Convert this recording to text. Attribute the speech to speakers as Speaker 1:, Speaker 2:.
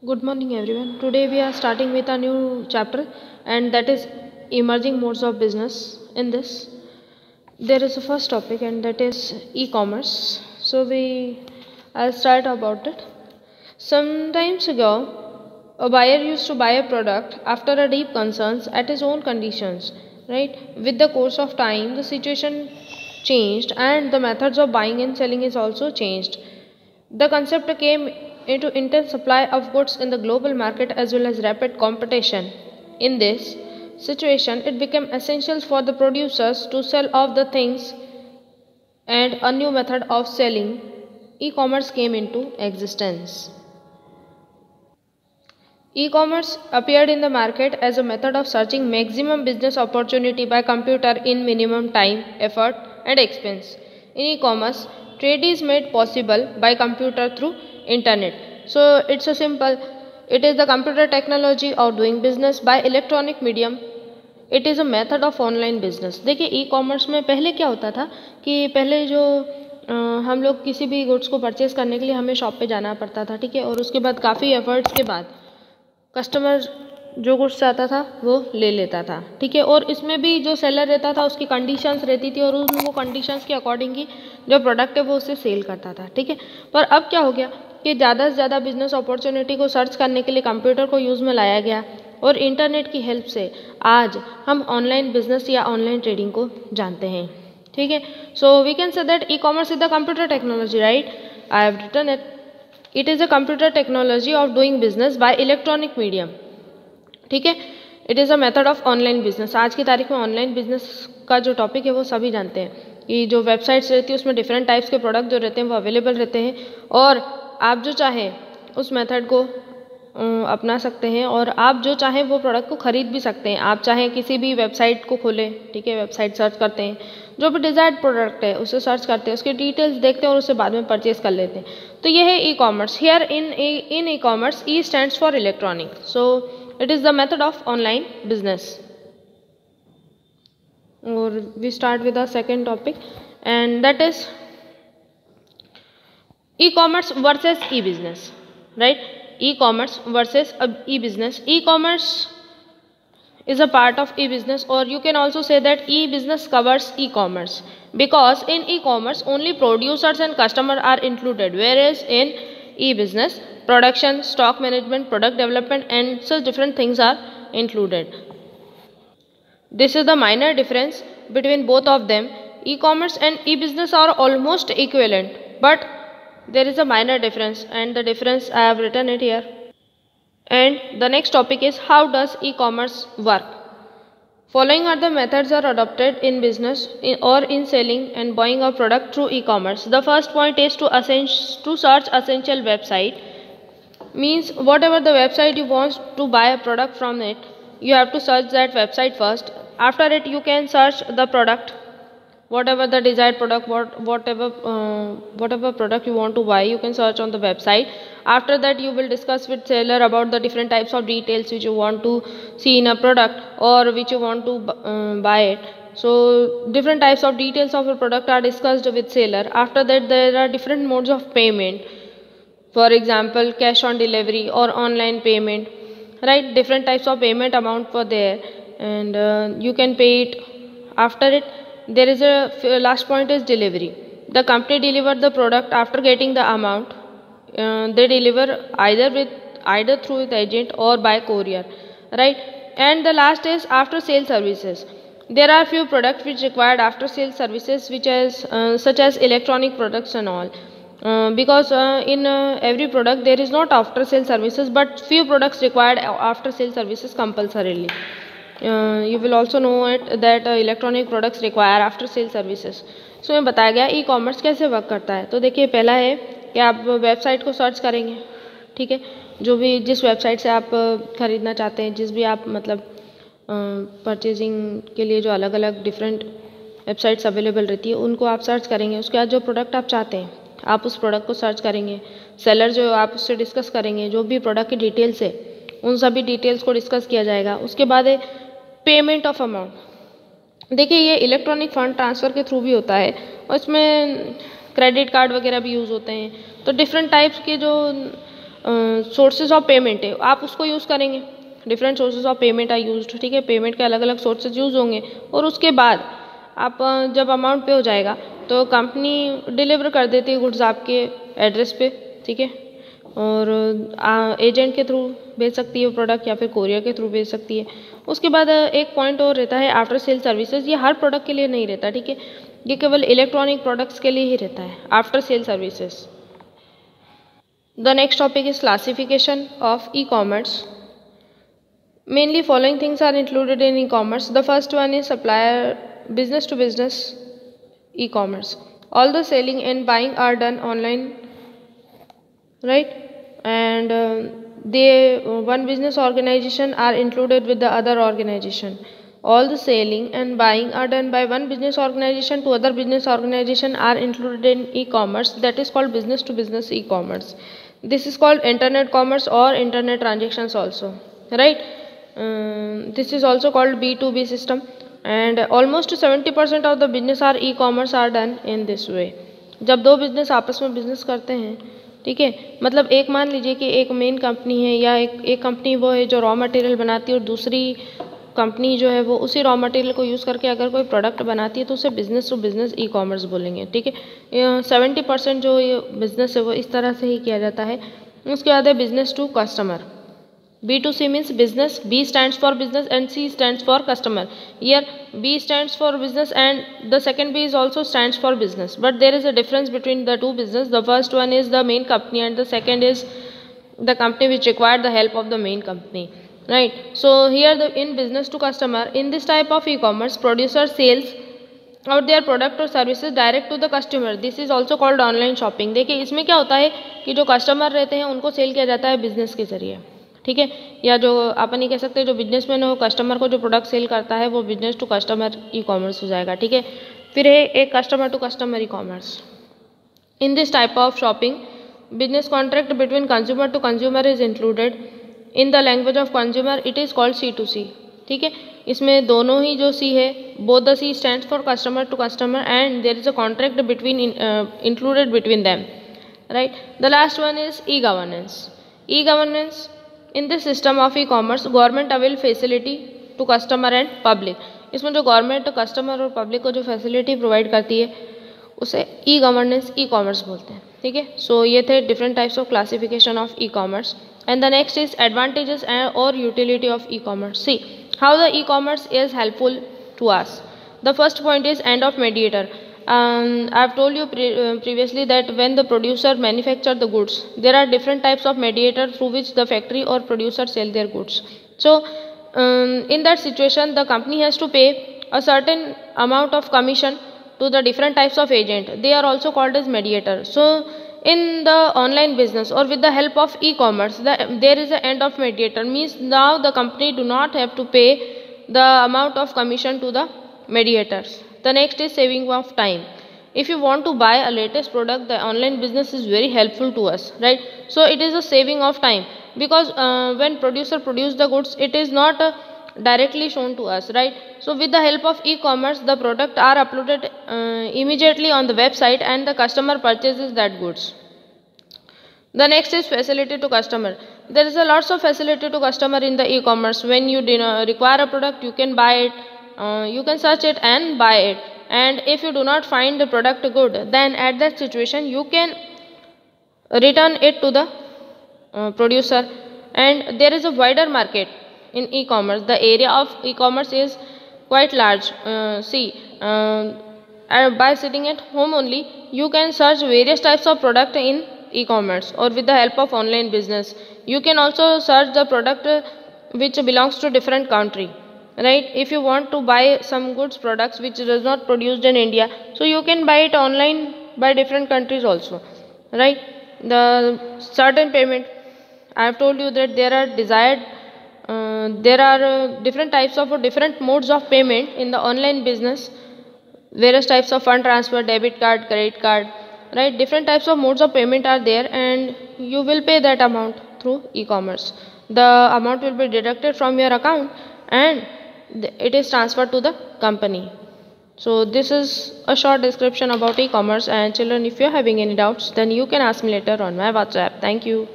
Speaker 1: Good morning, everyone. Today we are starting with a new chapter, and that is emerging modes of business. In this, there is a first topic, and that is e-commerce. I'll start about it. Sometimes ago, a buyer used to buy a product after a deep concerns at his own conditions. Right? With the course of time, the situation changed, and the methods of buying and selling is also changed. The concept came into intense supply of goods in the global market as well as rapid competition. In this situation, it became essential for the producers to sell off the things, and a new method of selling, e-commerce, came into existence. E-commerce appeared in the market as a method of searching maximum business opportunity by computer in minimum time, effort, and expense. In e-commerce, trade is made possible by computer through internet. So it's a simple. It is the computer technology of doing business by electronic medium. It is a method of online business. देखिए e commerce में पहले क्या होता था कि पहले जो हम लोग किसी भी गुड्स को परचेज़ करने के लिए हमें शॉप पे जाना पड़ता था, ठीक है, और उसके बाद काफ़ी एफर्ट्स के बाद कस्टमर जो गुड्स चाहता था वो ले लेता था, ठीक है, और इसमें भी जो सेलर रहता था उसकी कंडीशंस रहती थी और वो कंडीशंस के अकॉर्डिंग ही जो प्रोडक्ट है वो उसे सेल करता था, ठीक है. पर अब क्या हो गया कि ज़्यादा से ज़्यादा बिजनेस अपॉर्चुनिटी को सर्च करने के लिए कंप्यूटर को यूज़ में लाया गया और इंटरनेट की हेल्प से आज हम ऑनलाइन बिजनेस या ऑनलाइन ट्रेडिंग को जानते हैं, ठीक है. So we can say that e commerce is the computer technology, right. I have written it. It is a computer technology of doing business by electronic medium, ठीक है. It is a method of online business. आज की तारीख में online business का जो topic है वो सभी जानते हैं कि जो वेबसाइट्स रहती है उसमें डिफरेंट टाइप्स के प्रोडक्ट जो रहते हैं वो अवेलेबल रहते हैं और आप जो चाहें उस मेथड को अपना सकते हैं और आप जो चाहें वो प्रोडक्ट को ख़रीद भी सकते हैं. आप चाहें किसी भी वेबसाइट को खोलें, ठीक है, वेबसाइट सर्च करते हैं, जो भी डिज़ायर्ड प्रोडक्ट है उसे सर्च करते हैं, उसके डिटेल्स देखते हैं और उसे बाद में परचेज कर लेते हैं. तो ये है e commerce. Here in e commerce e stands for electronic. So it is the method of online business. और we start with the second topic and that is e-commerce versus e-business, right. E-commerce versus e-business. E-commerce is a part of e-business, or you can also say that e-business covers e-commerce, because in e-commerce only producers and customer are included, whereas in e-business production, stock management, product development and such different things are included. This is the minor difference between both of them. E-commerce and e-business are almost equivalent, but there is a minor difference, and the difference I have written it here. And the next topic is how does e-commerce work. Following are the methods are adopted in business or in selling and buying a product through e-commerce. The first point is to search essential website. Means whatever the website you want to buy a product from it, you have to search that website first. After it you can search the product, whatever the desired product, whatever product you want to buy, you can search on the website. After that you will discuss with seller about the different types of details which you want to see in a product or which you want to buy it. So different types of details of a product are discussed with seller. After that there are different modes of payment, for example cash on delivery or online payment, right. Different types of payment amount for there, and you can pay it. After it there is a last point is delivery. The company deliver the product after getting the amount. They deliver either through the agent or by courier, right. And the last is after sale services. There are few products which required after sale services, which is such as electronic products and all, because in every product there is not after sale services, but few products required after sale services compulsorily. You will also know it that electronic products require after sale services. So में बताया गया e commerce कैसे work करता है. तो देखिए पहला है कि आप वेबसाइट को सर्च करेंगे, ठीक है, जो भी जिस वेबसाइट से आप ख़रीदना चाहते हैं, जिस भी आप मतलब परचेजिंग के लिए जो अलग अलग डिफरेंट वेबसाइट्स अवेलेबल रहती है उनको आप सर्च करेंगे. उसके बाद जो प्रोडक्ट आप चाहते हैं आप उस प्रोडक्ट को सर्च करेंगे. सेलर जो आप उससे डिस्कस करेंगे, जो भी प्रोडक्ट की डिटेल्स है उन सभी डिटेल्स को डिस्कस किया जाएगा. उसके बाद पेमेंट ऑफ अमाउंट. देखिए ये इलेक्ट्रॉनिक फंड ट्रांसफ़र के थ्रू भी होता है और इसमें क्रेडिट कार्ड वगैरह भी यूज़ होते हैं. तो डिफरेंट टाइप्स के जो सोर्सेज ऑफ पेमेंट है, आप उसको यूज़ करेंगे। Different sources of payment are used, ठीक है, पेमेंट के अलग अलग सोर्सेज यूज़ होंगे। और उसके बाद आप जब अमाउंट पे हो जाएगा तो कंपनी डिलीवर कर देती है गुड्स आपके एड्रेस पे, ठीक है, और एजेंट के थ्रू भेज सकती है प्रोडक्ट या फिर कोरियर के थ्रू भेज सकती है। उसके बाद एक पॉइंट और रहता है आफ्टर सेल सर्विसेज। ये हर प्रोडक्ट के लिए नहीं रहता, ठीक है, ये केवल इलेक्ट्रॉनिक प्रोडक्ट्स के लिए ही रहता है, after sale services. The next topic is classification of e commerce. Mainly following things are included in e-commerce. The first one is supplier business to business e-commerce. All the selling and buying are done online, right? And one business organization are included with the other organization. All the selling and buying are done by one business organization to other business organization are included in e-commerce. That is called business to business e-commerce. This is called internet commerce or internet transactions also, right? This is also called B2B system, and almost 70% of the business or e-commerce are done in this way. जब दो business आपस में business करते हैं, ठीक है, मतलब एक मान लीजिए कि एक मेन कंपनी है या एक कंपनी वो है जो रॉ मटेरियल बनाती है और दूसरी कंपनी जो है वो उसी रॉ मटेरियल को यूज़ करके अगर कोई प्रोडक्ट बनाती है तो उसे business to business e commerce बोलेंगे, ठीक है। 70% जो ये बिजनेस है वो इस तरह से ही किया जाता है। उसके बाद है business to customer. B2C means business, B stands for business and C stands for customer. Here B stands for business and the second B is also stands for business, but there is a difference between the two business. The first one is the main company and the second is the company which required the help of the main company, right? So here in business to customer, in this type of e-commerce, producer sells out their product or services direct to the customer. This is also called online shopping. देखिए इसमें क्या होता है कि जो customer रहते हैं उनको सेल किया जाता है बिजनेस के जरिए, ठीक है, या जो अपन ये कह सकते हैं जो बिजनेसमैन है वो कस्टमर को जो प्रोडक्ट सेल करता है वो business to customer e commerce हो जाएगा, ठीक है। फिर है एक customer to customer e commerce. In this type of shopping business contract between consumer to consumer is included. In the language of consumer it is called C2C, ठीक है। इसमें दोनों ही जो C है, both the C stands for customer to customer and there is a contract between included between them, right. The last one is e governance. E governance, in this system of e-commerce government avail facility to customer and public. इसमें जो government customer और public को जो facility provide करती है उसे e governance e commerce बोलते हैं, ठीक है। सो ये थे different types of classification of e commerce and the next is advantages and और utility of e commerce. See how the e commerce is helpful to us. The first point is end of mediator. I've told you previously that when the producer manufacture the goods, there are different types of mediator through which the factory or producer sell their goods. So in that situation the company has to pay a certain amount of commission to the different types of agent. They are also called as mediator. So in the online business or with the help of e-commerce, there is an end of mediator, means now the company do not have to pay the amount of commission to the mediators. The next is saving of time. If you want to buy a latest product, the online business is very helpful to us, right? So it is a saving of time because when producer produce the goods, it is not directly shown to us, right? So with the help of e-commerce, the product are uploaded immediately on the website and the customer purchases that goods. The next is facility to customer. There is a lots of facility to customer in the e-commerce. When you require a product, you can buy it. You can search it and buy it, and if you do not find the product good, then at that situation you can return it to the producer. And there is a wider market in e-commerce. The area of e-commerce is quite large. By sitting at home only, you can search various types of product in e-commerce, or with the help of online business you can also search the product which belongs to different country, right? If you want to buy some goods products which is not produced in India, so you can buy it online by different countries also, right? The certain payment, I have told you that there are different types of different modes of payment in the online business. Various types of fund transfer, debit card, credit card, right? Different types of modes of payment are there, and you will pay that amount through e-commerce. The amount will be deducted from your account and it is transferred to the company. So this is a short description about e-commerce, and children, if you are having any doubts, then you can ask me later on my WhatsApp. Thank you.